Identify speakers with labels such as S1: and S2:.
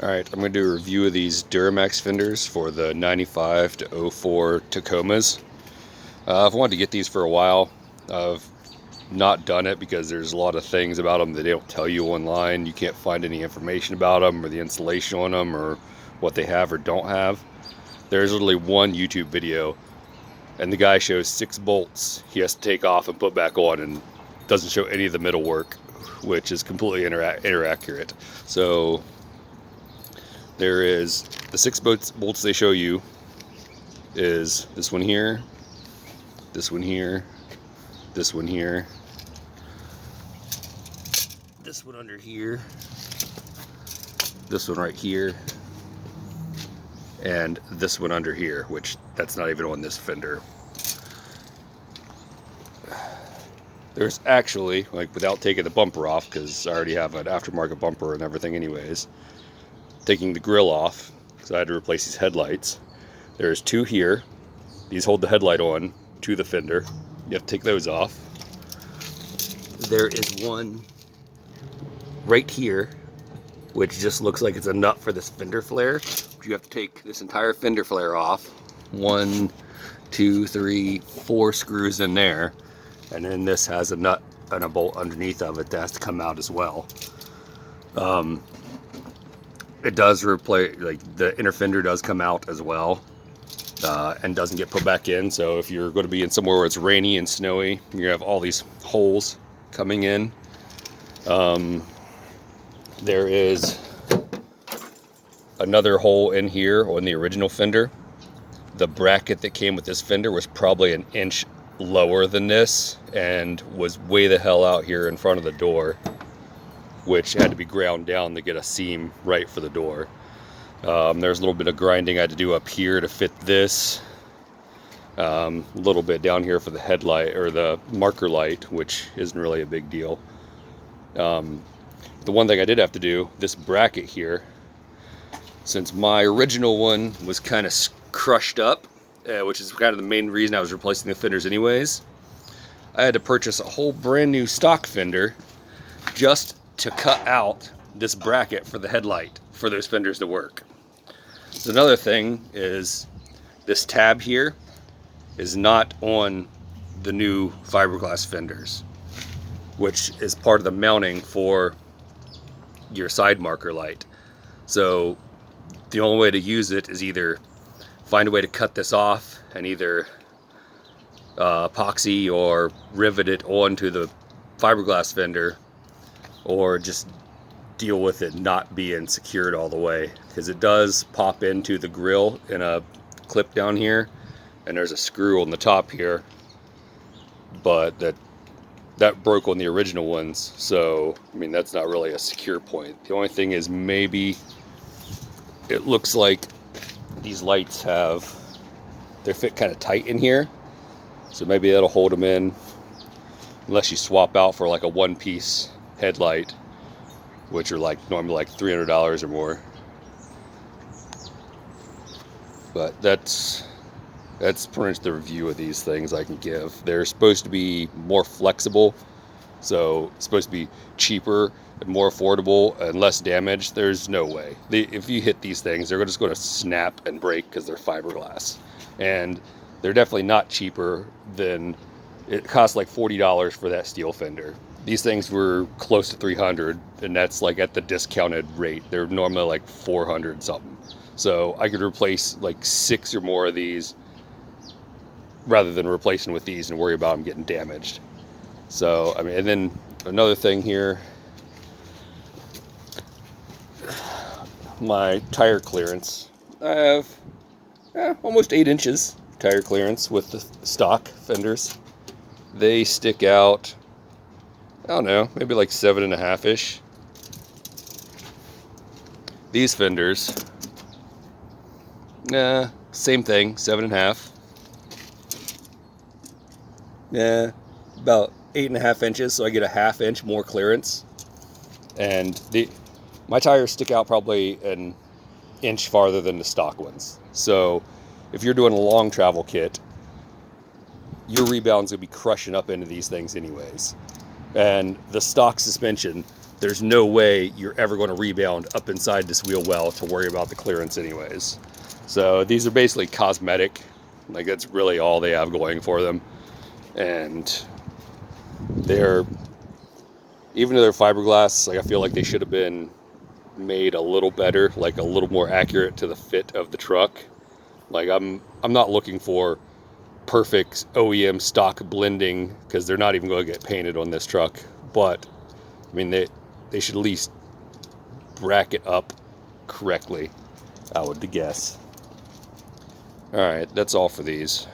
S1: Alright, I'm going to do a review of these Duramax fenders for the 95 to 04 Tacomas. I've wanted to get these for a while. I've not done it because there's a lot of things about them that they don't tell you online. You can't find any information about them or the installation on them or what they have or don't have. There's literally one YouTube video and the guy shows 6 bolts he has to take off and put back on and doesn't show any of the middle work, which is completely inaccurate. So there is the 6 bolts they show you is this one here, this one here, this one here, this one under here, this one right here, and this one under here, which that's not even on this fender. There's actually, like, without taking the bumper off, because I already have an aftermarket bumper and everything anyways, taking the grill off, because I had to replace these headlights. There's 2 here. These hold the headlight on to the fender. You have to take those off. There is one right here, which just looks like it's a nut for this fender flare. But you have to take this entire fender flare off. 1, 2, 3, 4 screws in there. And then this has a nut and a bolt underneath of it that has to come out as well. It does replace, like, the inner fender does come out as well, and doesn't get put back in. So if you're going to be in somewhere where it's rainy and snowy, you're going to have all these holes coming in. There is another hole in here on the original fender. The bracket that came with this fender was probably an inch lower than this and was way the hell out here in front of the door, which had to be ground down to get a seam right for the door. There's a little bit of grinding I had to do up here to fit this. A little bit down here for the headlight or the marker light, which isn't really a big deal. The one thing I did have to do, this bracket here, since my original one was kind of crushed up, which is kind of the main reason I was replacing the fenders anyways, I had to purchase a whole brand new stock fender just to cut out this bracket for the headlight for those fenders to work. So another thing is this tab here is not on the new fiberglass fenders, which is part of the mounting for your side marker light. So the only way to use it is either find a way to cut this off and either epoxy or rivet it onto the fiberglass fender, or just deal with it not being secured all the way, because it does pop into the grill in a clip down here, and there's a screw on the top here, but that broke on the original ones. So I mean, that's not really a secure point. The only thing is, maybe it looks like these lights they fit kind of tight in here, so maybe that'll hold them in, unless you swap out for like a one-piece headlight, which are like normally like $300 or more. But that's pretty much the review of these things I can give. They're supposed to be more flexible, so it's supposed to be cheaper and more affordable and less damage. There's no way. If you hit these things, they're just going to snap and break because they're fiberglass. And they're definitely not cheaper than, it costs like $40 for that steel fender. These things were close to $300, and that's like at the discounted rate. They're normally like $400 something. So I could replace like 6 or more of these rather than replacing with these and worry about them getting damaged. So I mean, and then another thing here, my tire clearance. I have almost 8 inches tire clearance with the stock fenders. They stick out, I don't know, maybe like 7.5-ish. These fenders, same thing, 7.5. About 8.5 inches, so I get a 1/2 inch more clearance. And my tires stick out probably an inch farther than the stock ones. So if you're doing a long travel kit, your rebound's gonna be crushing up into these things anyways. And the stock suspension there's no way you're ever going to rebound up inside this wheel well to worry about the clearance anyways. So these are basically cosmetic. Like, that's really all they have going for them. And they're, even though they're fiberglass, like, I feel like they should have been made a little better, like a little more accurate to the fit of the truck. Like, I'm not looking for perfect OEM stock blending, because they're not even going to get painted on this truck. But I mean, they should at least bracket up correctly, I would guess. All right, that's all for these.